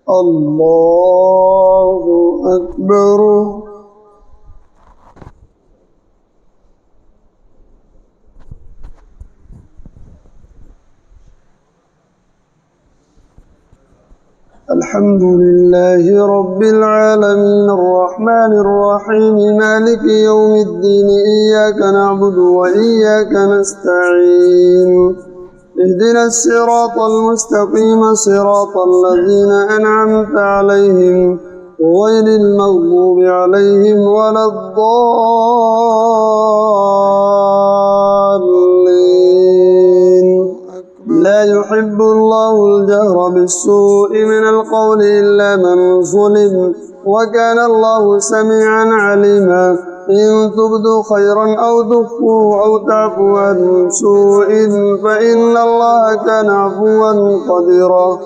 الله أكبر. الحمد لله رب العالمين الرحمن الرحيم مالك يوم الدين إياك نعبد وإياك نستعين اهدنا الصراط المستقيم صراط الذين أنعمت عليهم غير المغضوب عليهم ولا الضالين. لا يحب الله الجهر بالسوء من القول إلا من ظلم وكان الله سميعا عليما. إن تبدوا خيرا أو تخفوه أو تعفوا عن سوء فإن الله كان عفوا قديرا.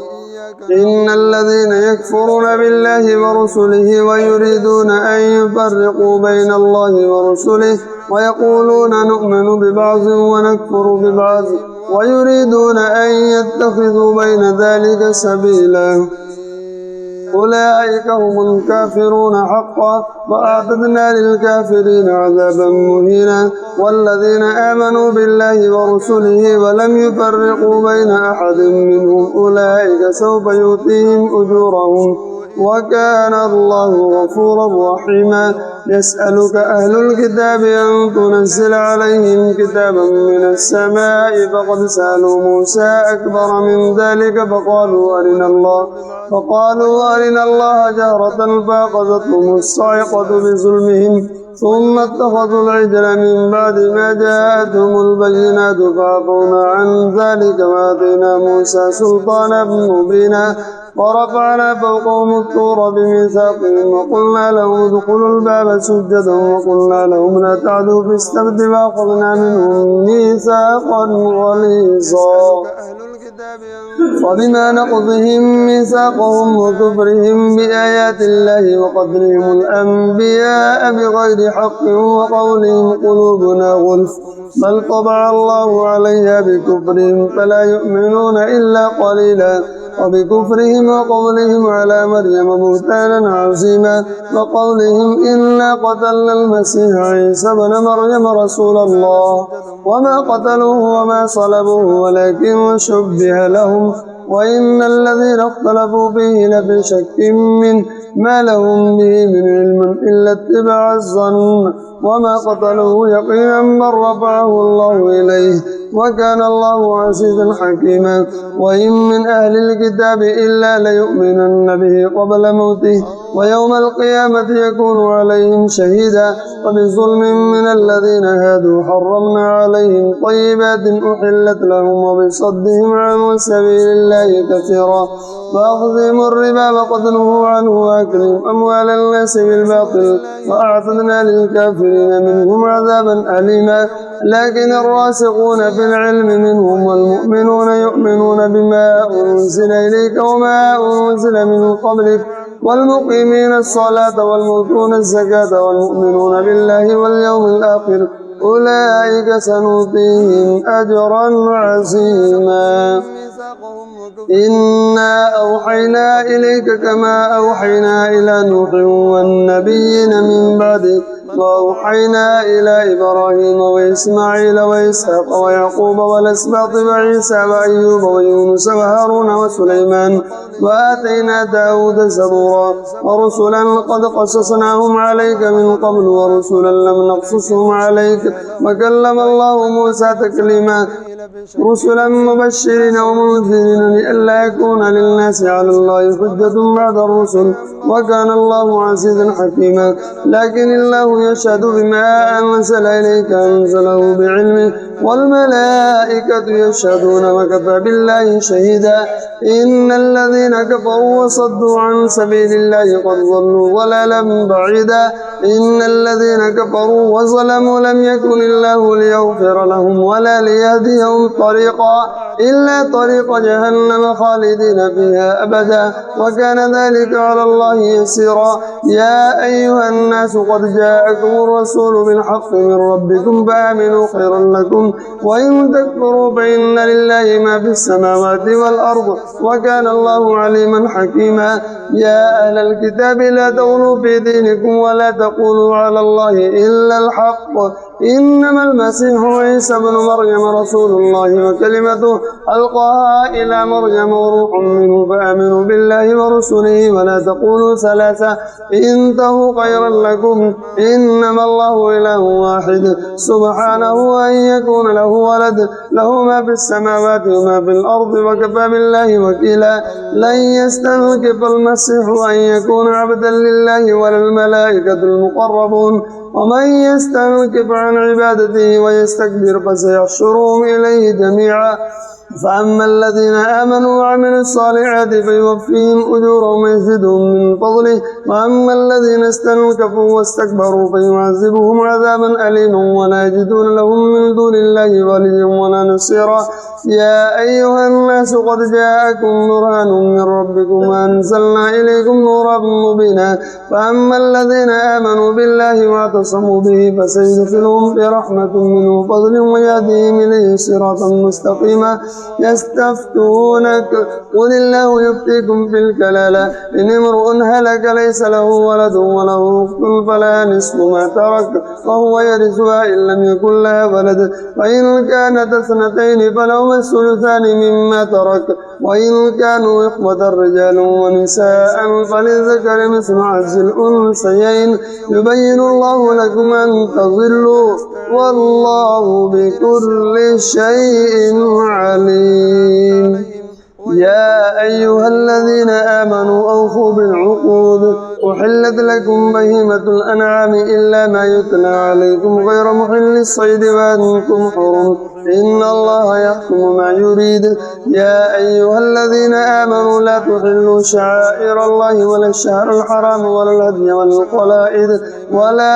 إن الذين يكفرون بالله ورسله ويريدون أن يفرقوا بين الله ورسله ويقولون نؤمن ببعض ونكفر ببعض ويريدون أن يتخذوا بين ذلك سبيلا أولئك هم الكافرون حقا وأعتدنا للكافرين عذابا مهينا. والذين آمنوا بالله ورسله ولم يفرقوا بين أحد منهم أولئك سوف يؤتيهم أجورهم وكان الله غفورا رحيما. يسألك أهل الكتاب أن تنزل عليهم كتابا من السماء فقد سألوا موسى أكبر من ذلك فقالوا أرنا الله جهرة فأخذتهم الصاعقة بظلمهم ثم اتخذوا العجل من بعد ما جاءتهم البينات فعفونا عن ذلك وآتينا موسى سلطانا مبينا. ورفعنا فوقهم الطور بميثاقهم وقلنا لهم ادخلوا الباب سجدا وقلنا لهم لا تعدوا في السبت وأخذنا منهم ميثاقا غليظا. وبما نقضهم ميثاقهم وكفرهم بآيات الله وقتلهم الأنبياء بغير حق وقولهم قلوبنا غلف بل طبع الله عليها بكفرهم فلا يؤمنون إلا قليلا. وبكفرهم وقولهم على مريم بهتانا عظيما وقولهم إنا قتلنا المسيح عيسى ابن مريم رسول الله وما قتلوه وما صلبوه ولكن شبه لهم وإن الذين اختلفوا فيه لفي شك منه ما لهم به من علم إلا اتباع الظن وما قتلوه يقينا بل رفعه الله إليه وكان الله عزيزا حكيما. وإن من أهل الكتاب إلا ليؤمنن به قبل موته ويوم القيامة يكون عليهم شهيدا. وبظلم من الذين هادوا حرمنا عليهم طيبات أحلت لهم وبصدهم عن سبيل الله كثيرا وأخذهم الربا وقتلهم عنه وأكلهم أموال الناس بالباطل وأعتدنا للكافرين منهم عذابا أليما. لكن الراسخون في العلم منهم والمؤمنون يؤمنون بما أنزل إليك وما أنزل من قبلك والمقيمين الصلاة والمؤتون الزكاة والمؤمنون بالله واليوم الآخر أولئك سنؤتيهم أجرا عظيما. إنا أوحينا إليك كما أوحينا إلى نوح والنبيين من بعده وأوحينا إلى إبراهيم وإسماعيل وإسحاق ويعقوب والأسباط وعيسى وأيوب ويونس وهارون وسليمان وآتينا داود زبورا ورسلا قد قصصناهم عليك من قبل ورسلا لم نقصصهم عليك وكلم الله موسى تكليما. رسلا مبشرين ومنذرين لئلا يكون للناس على الله حجة بعد الرسل وكان الله عزيزا حكيما. لكن الله يشهد بما أنزل إليك أنزله بعلمه والملائكة يشهدون وكفى بالله شهيدا. إن الذين كفروا وصدوا عن سبيل الله قد ضلوا ضلالا بعيدا. إن الذين كفروا وظلموا لم يكن الله ليغفر لهم ولا ليهديهم طريقا إلا طريق جهنم خالدين خالدين فيها أبدا وكان ذلك على الله يسيرا. يا أيها الناس قد جاءكم الرسول بالحق من ربكم فآمنوا خيرا لكم وإن تكفروا فإن لله ما في السماوات والأرض وكان الله عليما حكيما. يا أهل الكتاب لا تغلوا في دينكم ولا تقولوا على الله إلا الحق إنما المسيح عيسى بن مريم رسول الله وكلمته ألقاها إلى مريم وروح منه فآمنوا بالله ورسله ولا تقولوا ثلاثة انتهوا خيرا لكم إنما الله إله واحد سبحانه أن يكون له ولد له ما في السماوات وما في الأرض وكفى بالله وكيلا. لن يستنكف المسيح أن يكون عبدا لله ولا الملائكة المقربون ومن يستنكف عن عبادته ويستكبر فسيحشرهم إليه جميعا. فأما الذين آمنوا وعملوا الصالحات فيوفيهم أجورهم ويزيدهم من فضله وأما الذين استنكفوا واستكبروا فيعذبهم عذابا أليما ولا يجدون لهم من دون الله وليا ولا نصيرا. يا أيها الناس قد جاءكم برهان من ربكم وأنزلنا إليكم نورا مبينا. فأما الذين آمنوا بالله واعتصموا به فسيدخلهم في رحمة منه وفضل ويهديهم إليه صراطا مستقيما. يستفتونك قل الله يفتيكم في الكلالة إن امرؤ هلك ليس له ولد وله أخت فلا نصف ما ترك وهو يرثها إن لم يكن لها ولد وإن كانت اثنتين فلهما الثلثان مما ترك وإن كانوا إخوة رجال ونساء فللذكر مثل حظ الأنثيين يبين الله لكم أن تضلوا والله بكل شيء عليم. يا أيها الذين آمنوا أوفوا بالعقود أحلت لكم بهيمة الأنعام إلا ما يتلى عليكم غير محل الصيد وأنتم حرم إن الله يحكم ما يريد. يا أيها الذين آمنوا لا تحلوا شعائر الله ولا الشهر الحرام ولا الهدي ولا القلائد ولا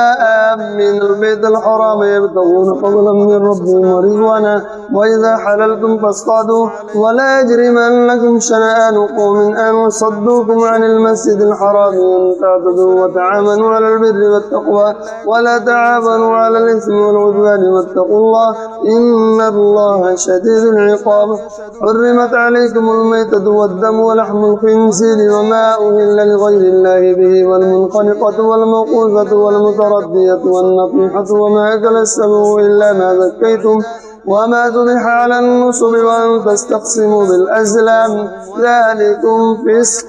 آمن البيت الحرام يبتغون فضلا من ربهم ورضوانا وإذا حللتم فاصطادوا ولا يجرمنكم شنآن قوم أن صدوكم عن المسجد الحرام أن تعتدوا وتعاونوا على البر والتقوى ولا تعاونوا على الإثم والعدوان واتقوا الله إن الله شديد العقاب. حرمت عليكم الميتة والدم ولحم الخنزير وما أهل لغير الله به والمنخنقة والموقوذة والمتردية والنطيحة وما أكل السبع إلا ما ذكيتم وما ذبح على النصب وأن تستقسموا بالأزلام ذلكم فسق.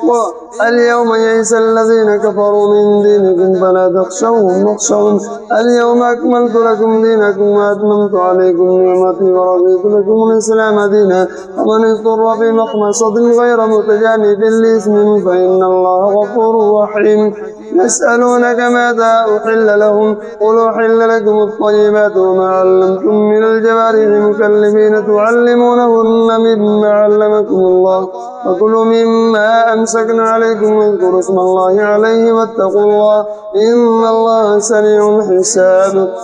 اليوم يئس الذين كفروا من دينكم فلا تخشوهم واخشون اليوم أكملت لكم دينكم وأتممت عليكم نعمتي ورضيت لكم الإسلام دينا ومن اضطر في مخمصة غير متجانف لإثم فإن الله غفور رحيم. يسألونك ماذا أحل لهم قل أحل لكم الطيبات وما علمتم من الجوارح مكلبين تعلمونهن مما علمكم الله وكلوا مما أمسكن عليكم واذكروا اسم الله عليه واتقوا الله إن الله سريع الحساب.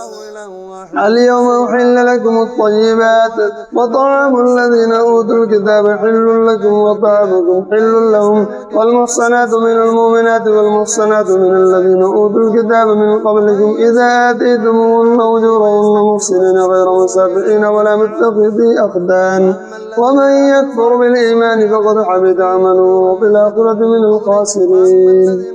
اليوم أحل لكم الطيبات وطعام الذين أوتوا الكتاب حل لكم وطعامكم حل لهم والمحصنات من المؤمنات والمحصنات من الذين أوتوا الكتاب من قبلكم إذا آتيتموهن أجورهن محسنين غير مسافحين ولا متخذي أخدان ومن يكفر بالإيمان فقد حبط عمله في الآخرة من الخاسرين.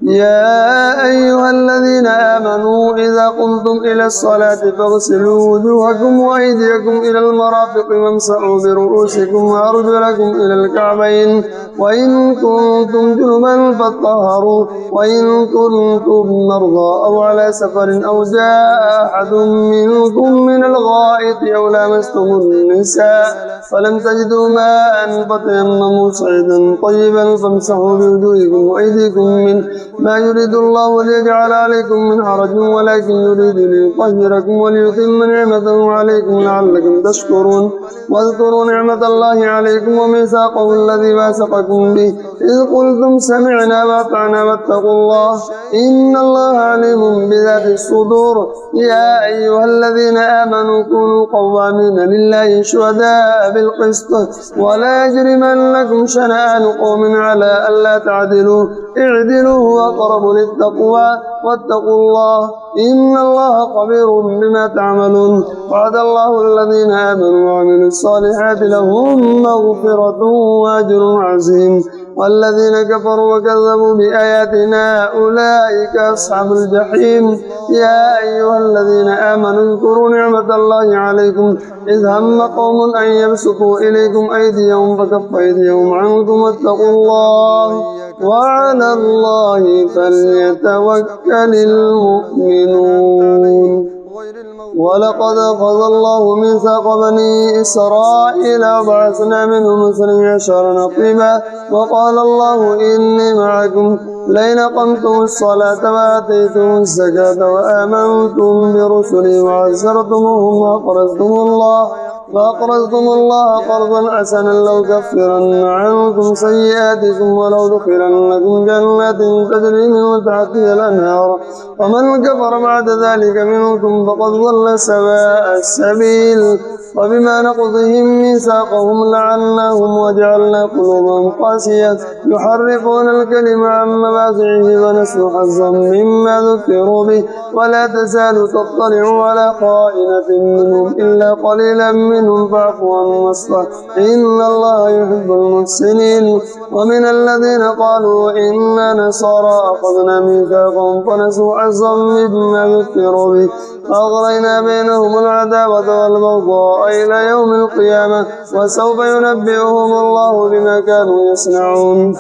يا أيها الذين آمنوا إذا قمتم إلى الصلاة فاغسلوا وجوهكم وأيديكم إلى المرافق وامسحوا برؤوسكم وأرجلكم إلى الكعبين وإن كنتم جنبا فاطهروا وإن كنتم مرضى أو على سفر أو جاء أحد منكم من الغائط أو لامستم النساء فلم تجدوا ماء فتيمموا صعيدا طيبا فامسحوا بوجوهكم وأيديكم منه ما يريد الله ليجعل عليكم من حرج ولكن يريد وليطهركم وليتم نعمته عليكم لعلكم تشكرون. واذكروا نعمة الله عليكم وميثاقه الذي واثقكم به إذ قلتم سمعنا وأطعنا واتقوا الله إن الله عليم بذات الصدور. يا أيها الذين آمنوا كونوا قوامين لله شهداء بالقسط ولا يجرمنكم شنآن قوم على ألا تعدلوا اعدلوا هو أقرب للتقوى واتقوا الله إن الله خبير بما تعملون. وعد الله الذين آمنوا وعملوا الصالحات لهم مغفرة وأجر عظيم والذين كفروا وكذبوا بآياتنا أولئك أصحاب الجحيم. يا أيها الذين آمنوا اذكروا نعمة الله عليكم إذ هم قوم أن يبسطوا إليكم أيديهم فكف أيديهم عنكم واتقوا الله وعلى الله فليتوكل المؤمنون. ولقد أخذ الله ميثاق بني إسرائيل وبعثنا منهم 12 نقيبا وقال الله إني معكم لئن أقمتم الصلاة وآتيتم الزكاة وآمنتم برسلي وعزرتموهم وأقرضتم الله قرضا حسنا لأكفرن عنكم سيئاتكم ولأدخلنكم جنات تجري من تحتها الأنهار ومن كفر بعد ذلك منكم فقد ضل سواء السبيل. وبما نقضهم ميثاقهم لعناهم وجعلنا قلوبهم قاسية يحرفون الكلم عن مواضعه ونسوا حظا مما ذكروا به ولا تزال تطلع على خائنة منهم إلا قليلا منهم فاعف عنهم واصفح إن الله يحب المحسنين. ومن الذين قالوا إنا نصارى أخذنا ميثاقهم فنسوا حظا مما ذكروا به فأغرينا بينهم العداوة والبغضاء إلى يوم القيامة وسوف ينبئهم الله بما كانوا يصنعون.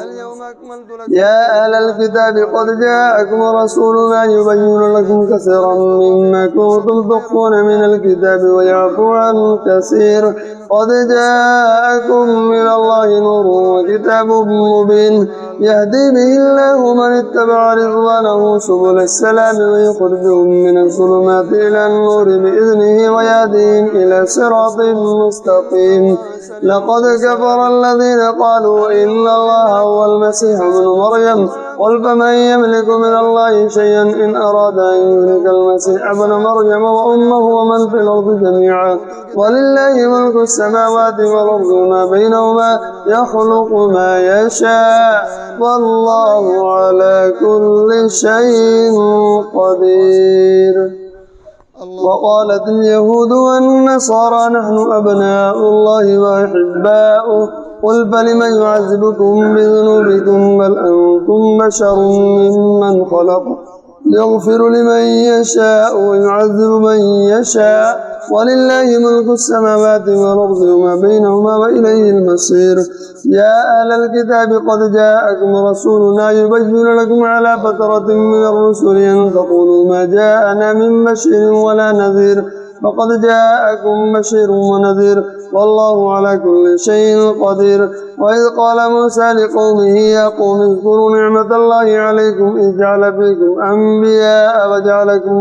يا أهل الكتاب قد جاءكم رسولنا يبين لكم كثيرا مما كنتم تخفون من الكتاب ويعفو عن كثير قد جاءكم من الله نور وكتاب مبين يهدي به الله من اتبع رضوانه سبل السلام ويخرجهم من الظلمات إلى النور بإذنه ويهديهم إلى صراط مستقيم. لقد كفر الذين قالوا إن الله هو المسيح ابن مريم قل فمن يملك من الله شيئا إن أراد أن يهلك المسيح ابن مريم وأمه ومن في الأرض جميعا ولله ملك السماوات والأرض وما بينهما يخلق ما يشاء والله على كل شيء قدير. وقالت اليهود والنصارى نحن أبناء الله وأحباؤه قل فلم يعذبكم بذنوبكم بل أنتم بشر ممن خلق يغفر لمن يشاء ويعذب من يشاء ولله ملك السماوات والأرض وما بينهما وإليه المصير. يا أهل الكتاب قد جاءكم رسولنا يبين لكم على فترة من الرسل أن تقولوا ما جاءنا من بشير ولا نذير فقد جاءكم بشير ونذير والله على كل شيء قدير. وإذ قال موسى لقومه يا قوم اذكروا نعمة الله عليكم إذ جعل فيكم أنبياء وجعلكم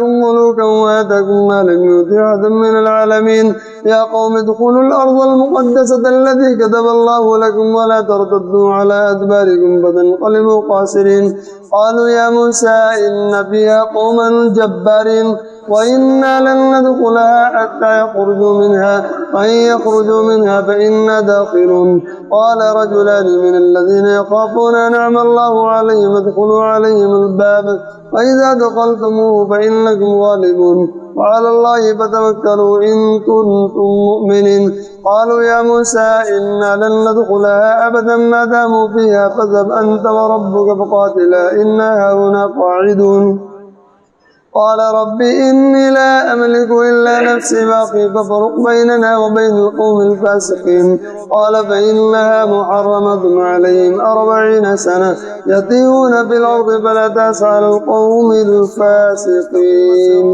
ملوكا وآتاكم ما لم يؤت أحدا من العالمين. يا قوم ادخلوا الأرض المقدسة التي كتب الله لكم ولا ترتدوا على أدباركم فتنقلبوا خاسرين. قالوا يا موسى إن فيها قوما جبارين وإنا لن ندخلها حتى يخرجوا منها وإن يخرجوا منها فإنا داخلون. قال رجلان من الذين يخافون أنعم الله عليهم ادخلوا عليهم الباب وإذا دخلتموه فإنكم غالبون وعلى الله فتوكلوا إن كنتم مؤمنين. قالوا يا موسى إنا لن ندخلها أبدا ما داموا فيها فاذهب أنت وربك فقاتلا إنا هاهنا قاعدون. قال رب إني لا أملك إلا نفسي وأخي فافرق بيننا وبين القوم الفاسقين. قال فإنها محرمة عليهم 40 سنة يتيهون في الأرض فلا تأس على القوم الفاسقين.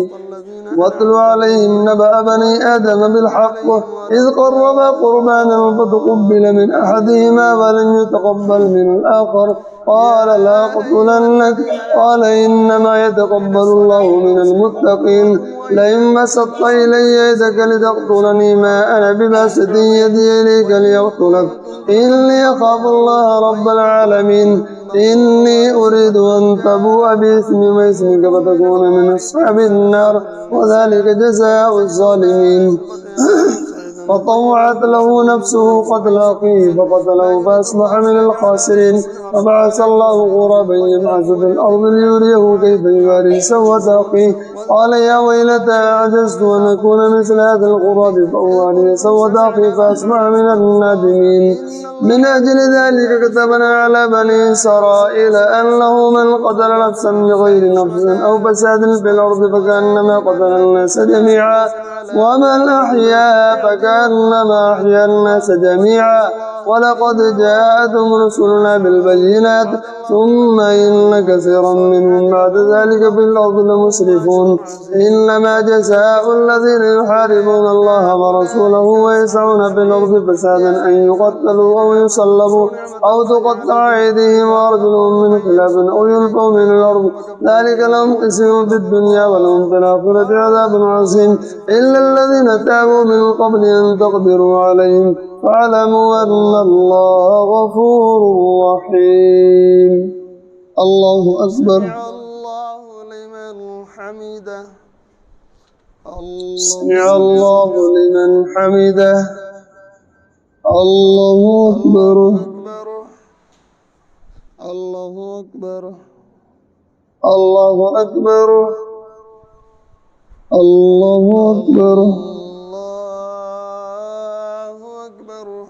واتل عليهم نبأ بني آدم بالحق إذ قربا قربانا فتقبل من أحدهما ولم يتقبل من الآخر قال لأقتلنك قال إنما يتقبل الله من المتقين لئن بسطت إلي يدك لتقتلني ما أنا بباسط يدي إليك ليقتلك إني أخاف الله رب العالمين إني أريد أن تبوء باسمي واسمك فتكون من أصحاب النار وذلك جزاء الظالمين فطوعت له نفسه قتل أخيه فقتله فأصبح من الخاسرين فبعث الله غرابا يبعث في الأرض ليريه كيف يواري سوءة أخيه قال يا ويلتى أعجزت أن أكون مثل هذا الغراب فأواري سوءة أخي فأصبح من النادمين من أجل ذلك كتبنا على بني إسرائيل أنه من قتل نفسا بغير نفس أو فساد في الأرض فكأنما قتل الناس جميعا ومن أحيا فكأنما أحيا الناس جميعا ولقد جاءتهم رسلنا بالبينات ثم إن كثيرا منهم بعد ذلك في الأرض لمسرفون إنما جزاء الذين يحاربون الله ورسوله ويسعون في الأرض فسادا أن يقتلوا أو يصلبوا أو تقطع أيديهم وأرجلهم من خلاف أو يلقوا من الأرض ذلك لهم خزي في الدنيا ولهم في الآخرة عذاب عظيم إلا الذين تابوا من قبل أن تقدروا عليهم فاعلموا أن الله غفور رحيم الله أكبر الله لمن حمده سمع الله لمن حمده الله أكبر الله أكبر الله أكبر الله أكبر الله أكبر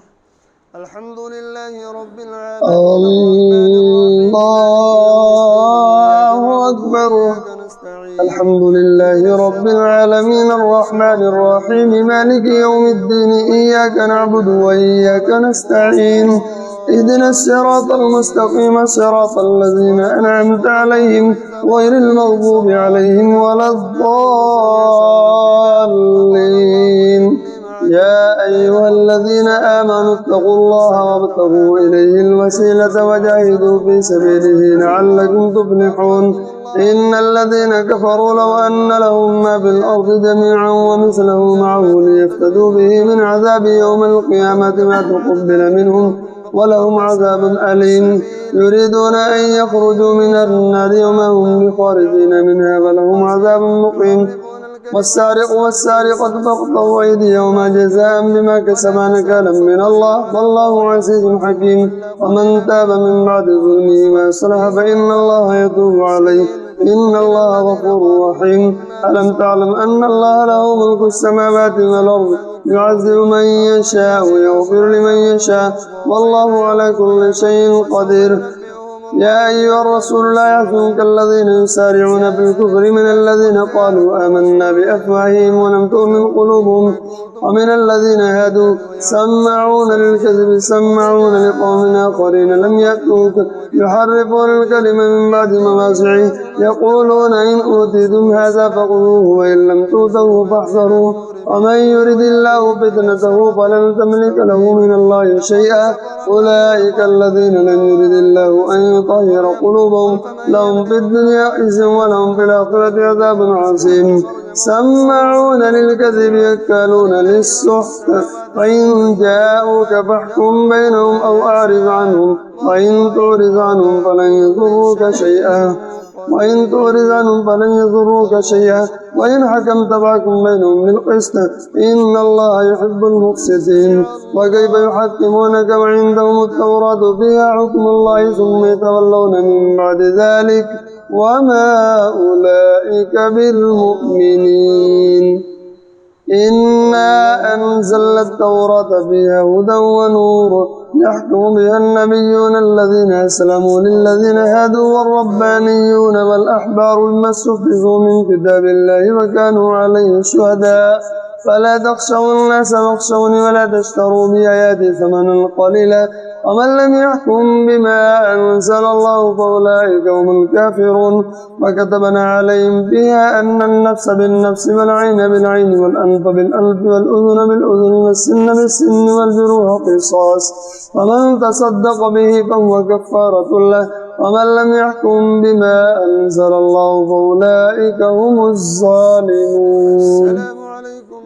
الحمد لله رب العالمين الله أكبر الحمد لله رب العالمين الرحمن الرحيم مالك يوم الدين إياك نعبد وإياك نستعين اهدنا الصراط المستقيم صراط الذين أنعمت عليهم غير المغضوب عليهم ولا الضالين يا أيها الذين آمنوا اتقوا الله وابتغوا إليه الوسيلة وجاهدوا في سبيله لعلكم تفلحون إن الذين كفروا لو أن لهم ما في الأرض جميعا ومثله معه ليفتدوا به من عذاب يوم القيامة ما تقبل منهم ولهم عذاب أليم يريدون أن يخرجوا من النار وما هم بخارجين منها ولهم عذاب مقيم والسارق والسارقة فاقطعوا أيديهما جزاء بما كسبا نكالا من الله والله عزيز حكيم ومن تاب من بعد ظلمه وأصلح فإن الله يتوب عليه إن الله غفور رحيم ألم تعلم أن الله له ملك السماوات والأرض يعذب من يشاء ويغفر لمن يشاء والله على كل شيء قدير يا أيها الرسول لا يحزنك الذين يسارعون في الكفر من الذين قالوا آمنا بأفواههم ولم تؤمن قلوبهم ومن الذين هادوا سماعون للكذب سماعون لقوم آخرين لم يأتوك يحرفون الكلمة من بعد مواضعه يقولون إن أوتيتم هذا فخذوه وإن لم تؤتوه فاحذروه ومن يرد الله فتنته فلن تملك له من الله شيئا أولئك الذين لم يرد الله أن يطهر قلوبهم لهم في الدنيا خزي ولهم في الآخرة عذاب عظيم سماعون للكذب يكالون للسحت فإن جاءوك فاحكم بينهم أو أعرض عنهم وإن تعرض عنهم فلن يضروك شيئا وإن حكمت فاحكم بينهم بالقسط إن الله يحب المقسطين وكيف يحكمونك وعندهم التوراة فيها حكم الله ثم يتولون من بعد ذلك وما أولئك بالمؤمنين إنا أنزلنا التوراة فيها هدى ونور يحكم بها النبيون الذين أسلموا للذين هادوا والربانيون والأحبار بما استحفظوا من كتاب الله وكانوا عليه شهداء فلا تخشوا الناس واخشوني ولا تشتروا بآياتي ثمنا قليلا ومن لم يحكم بما أنزل الله فأولئك هم الكافرون وكتبنا عليهم فيها أن النفس بالنفس والعين بالعين والأنف بالأنف والأذن بالأذن والسن بالسن والجروح قصاص ومن تصدق به فهو كفارة له ومن لم يحكم بما أنزل الله فأولئك هم الظالمون.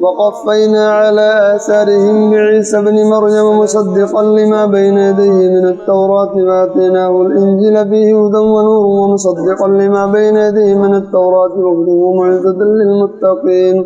وقفينا على آثارهم بعيسى بن مريم مصدقا لما بين يديه من التوراة وآتيناه الإنجيل فيه هدى ونور ومصدقا لما بين يديه من التوراة وهدى وموعظة للمتقين.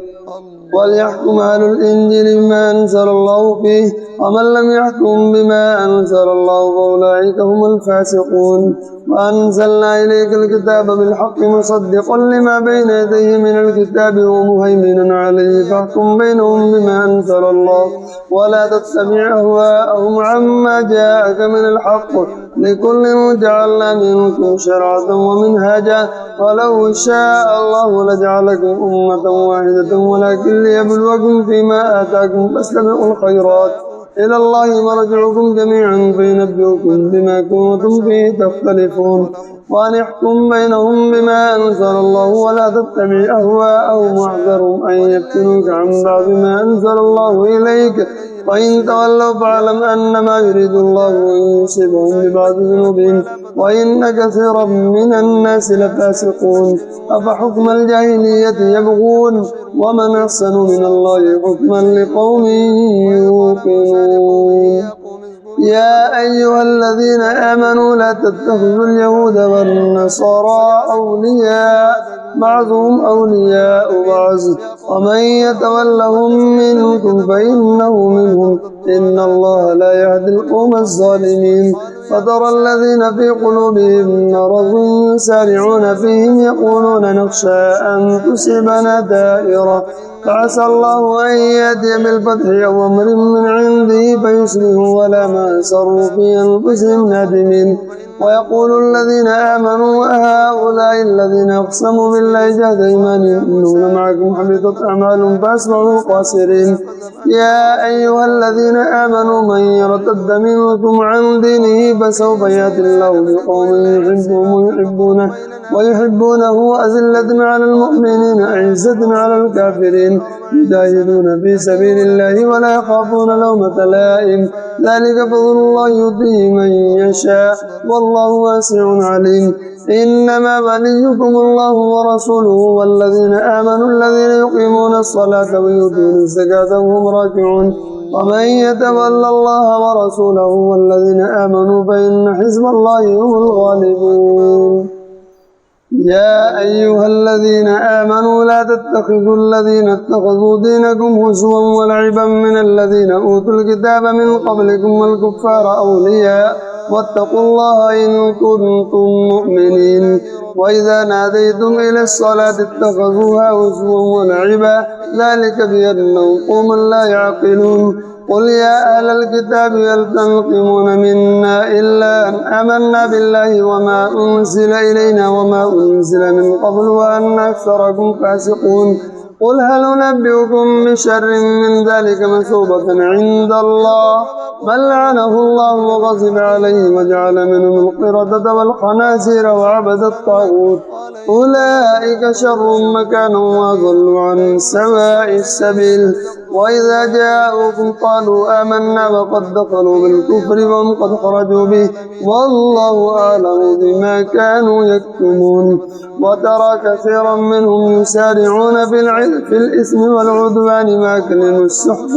وليحكم أهل الإنجيل بما أنزل الله فيه ومن لم يحكم بما أنزل الله فأولئك هم الفاسقون. وأنزلنا إليك الكتاب بالحق مصدقا لما بين يديه من الكتاب ومهيمنا عليه فاحكم بينهم بما أنزل الله ولا تتبع أهواءهم عما جاءك من الحق لكل جعلنا منكم شرعة ومنهاجا ولو شاء الله لجعلكم أمة واحدة ولكن ليبلوكم فيما آتاكم فاستبقوا الخيرات إلى الله مرجعكم جميعا فينبئكم بما كنتم فيه تختلفون. وأن احكم بينهم بما أنزل الله ولا تتبع أهواءهم واحذرهم أن يفتنوك عن بعض ما أنزل الله إليك وإن تولوا فاعلم أنما يريد الله أن يصيبهم ببعض ذنوبهم وإن كثيرا من الناس لفاسقون. أفحكم الجاهلية يبغون ومن أحسن من الله حكما لقوم يوقنون. يا أيها الذين آمنوا لا تتخذوا اليهود والنصارى أولياء بعضهم أولياء بعض ومن يتولهم منكم فإنه منهم إن الله لا يهدي القوم الظالمين. فترى الذين في قلوبهم مرض يسارعون فيهم يقولون نخشى أن تصيبنا دائرة فعسى الله أن يأتي بالفتح أو أمر من عنده فيصبحوا ولا ما أسروا في أنفسهم نادمين. ويقول الذين آمنوا هؤلاء الذين أقسموا بالله جهد أيمانهم إنهم معكم حبطت أعمالهم فأصبحوا خاسرين. يا أيها الذين آمنوا من يرتد منكم عن دينه فسوف يأتي الله بقوم يحبهم ويحبونه أذلة على المؤمنين أعزة على الكافرين يجاهدون في سبيل الله ولا يخافون لومة لائم ذلك فضل الله يؤتيه من يشاء والله واسع عليم. إنما وليكم الله ورسوله والذين آمنوا الذين يقيمون الصلاة ويؤتون الزكاة وهم راكعون. ومن يتول الله ورسوله والذين آمنوا فإن حزب الله هم الغالبون. يا أيها الذين آمنوا لا تتخذوا الذين اتخذوا دينكم هزوا ولعبا من الذين أوتوا الكتاب من قبلكم والكفار أولياء واتقوا الله إن كنتم مؤمنين. وإذا ناديتم إلى الصلاة اتخذوها هزوا ولعبا ذلك بأنهم قوم لا يعقلون. قل يا أهل الكتاب هل تنقمون منا إلا أن آمنا بالله وما أنزل إلينا وما أنزل من قبل وأن أكثركم فاسقون. قل هل أنبئكم بشر من ذلك مثوبة عند الله من لعنه الله وغضب عليه وجعل منهم القردة والخنازير وعبد الطاغوت أولئك شر مكانا وأضل عن سواء السبيل. وإذا جاءوكم قالوا آمنا وقد دخلوا بالكفر وهم قد خرجوا به والله أعلم بما كانوا يكتمون. وترى كثيرا منهم يسارعون في الإثم والعدوان وأكلهم السحت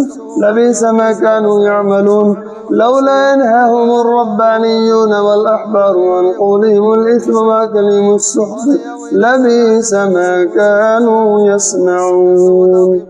لبئس ما كانوا يعملون. لولا ينهاهم الربانيون والأحبار عن قولهم الإثم وأكلهم السحت لبئس ما كانوا يصنعون.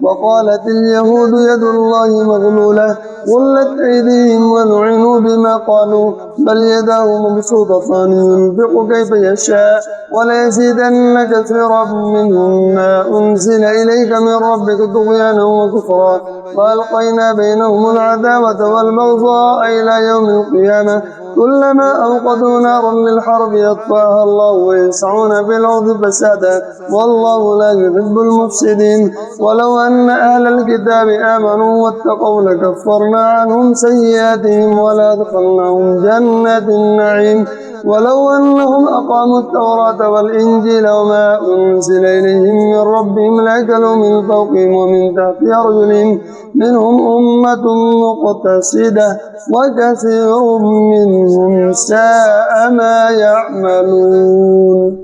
وقالت اليهود يد الله مغلولة غلت أيديهم ولعنوا بما قالوا بل يداه مبسوطتان ينفق كيف يشاء وليزيدن كثيرا منهم ما أنزل إليك من ربك طغيانا وكفرا وألقينا بينهم العداوة والبغضاء إلى يوم القيامة كلما أوقدوا نارا للحرب يطفأها الله ويسعون في الأرض فسادا والله لا يحب المفسدين. ولو أن أهل الكتاب آمنوا واتقوا لكفرنا عنهم سيئاتهم ولأدخلناهم جنات النعيم. ولو أنهم أقاموا التوراة والإنجيل وما أنزل إليهم من ربهم لأكلوا من فوقهم ومن تحت أرجلهم منهم أمة مقتصدة وكثير منهم ساء ما يعملون.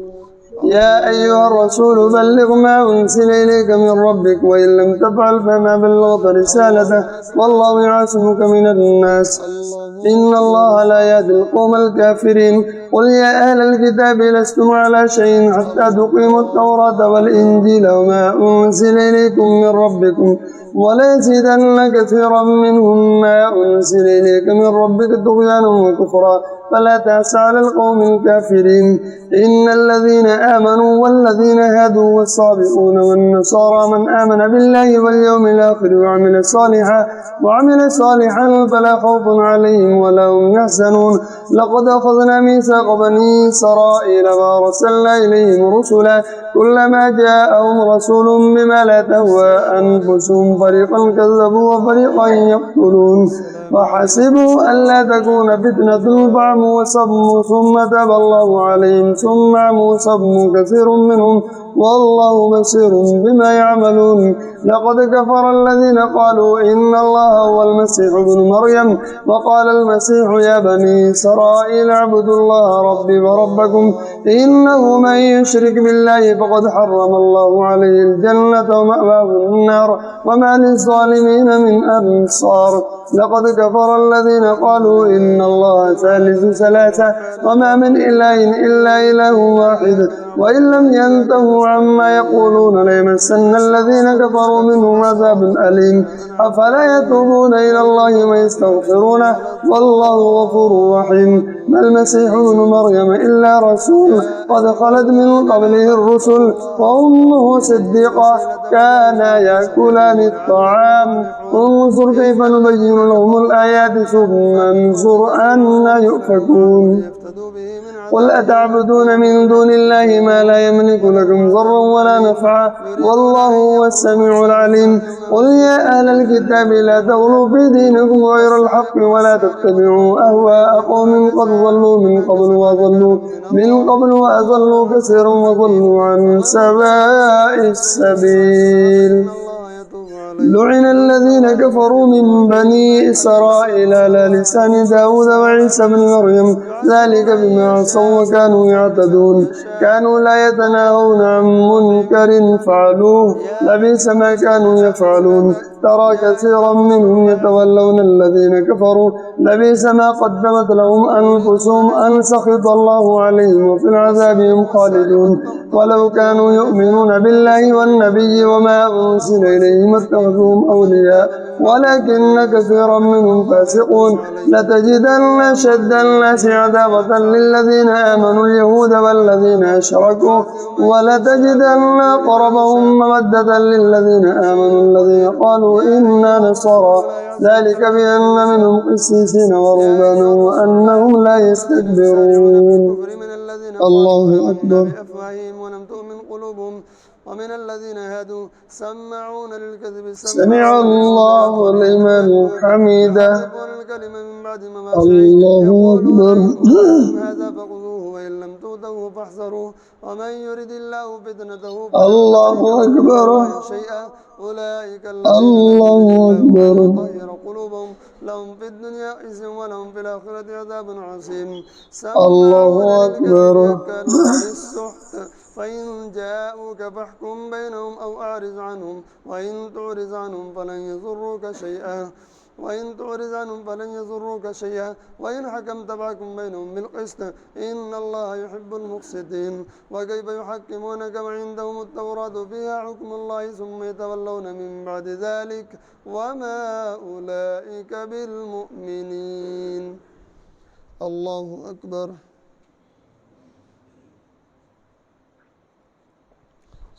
يا أيها الرسول بلغ ما أنزل إليك من ربك وإن لم تفعل فما بلغت رسالته والله يعصمك من الناس إن الله لا يهدي القوم الكافرين. قل يا أهل الكتاب لستم على شيء حتى تقيموا التوراة والإنجيل وما أنزل إليكم من ربكم وليزيدن كثيرا منهم ما أنزل إليك من ربك طغيانا وكفرا فلا تأس على القوم الكافرين. إن الذين آمنوا والذين هادوا والصابئون والنصارى من آمن بالله واليوم الآخر وعمل صالحا فلا خوف عليهم ولا هم يحزنون. لقد أخذنا ميثاق بني إسرائيل وأرسلنا إليهم رسلا كلما جاءهم رسول بما لا تهوى أنفسهم فريقا كذبوا وفريقا يقتلون وحسبوا ألا تكون فتنة فعموا وصموا ثم تاب الله عليهم ثم عموا وصموا كثير منهم والله بصير بما يعملون. لقد كفر الذين قالوا إن الله هو المسيح ابن مريم وقال المسيح يا بني إسرائيل اعبدوا الله ربي وربكم إنه من يشرك بالله فقد حرم الله عليه الجنة ومأواه النار وما للظالمين من أنصار. لقد كفر الذين قالوا إن الله ثالث ثلاثة وما من إله إلا إله واحد وإن لم ينتهوا عما يقولون ليمسن الذين كفروا منهم عذاب أليم. أفلا يتوبون إلى الله ويستغفرونه والله غفور رحيم. ما المسيح ابن مريم إلا رسول قد خلت من قبله الرسل وأمه صديقة كانا يأكلان الطعام انظر كيف نبين لهم الآيات ثم انظر أنى يؤفكون. قل أتعبدون من دون الله ما لا يملك لكم ضرا ولا نفعا والله هو السميع العليم. قل يا أهل الكتاب لا تغلوا في دينكم غير الحق ولا تتبعوا أهواء قوم قد ضلوا من قبل وأضلوا كثيرا وضلوا عن سواء السبيل. لعن الذين كفروا من بني إسرائيل على لسان داود وعيسى بن مريم ذلك بما عصوا وكانوا يعتدون. كانوا لا يتناهون عن منكر فعلوه لبئس ما كانوا يفعلون. ترى كثيرا منهم يتولون الذين كفروا لبئس ما قدمت لهم أنفسهم أن سخط الله عليهم وفي العذاب هم خالدون. ولو كانوا يؤمنون بالله والنبي وما أنزل إليهم اتخذوهم أولياء ولكن كثيرا منهم فاسقون. لتجدن أشد الناس عذابا للذين آمنوا اليهود والذين أشركوا ولتجدن أقربهم مودة للذين آمنوا الذين قالوا إنا نصارى ذلك بأن منهم قسيسين ورهبانا وأنهم لا يستكبرون. الله أكبر. ولم تؤمن قلوبهم ومن الذين هادوا سماعون للكذب سمع الله لمن حمده. الله أكبر. هذا فخذوه وإن لم تؤتوه فاحذروه ومن يرد الله فتنته الله أكبر. شيئا أولئك الله أكبر. طهر قلوبهم لهم في الدنيا خزي ولهم في الآخرة عذاب عظيم. الله أكبر. فإن جاءوك فاحكم بينهم أو أعرض عنهم وإن تعرض عنهم فلن يضروك شيئا وإن حكمت فاحكم بينهم بالقسط إن الله يحب المقسطين. وكيف يحكمونك وعندهم التوراة فيها حكم الله ثم يتولون من بعد ذلك وما أولئك بالمؤمنين. الله أكبر.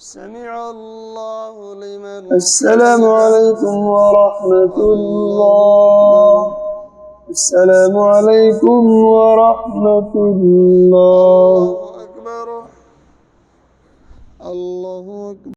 سمع الله لمن. السلام عليكم ورحمة الله السلام عليكم ورحمة الله. الله أكبر. الله أكبر.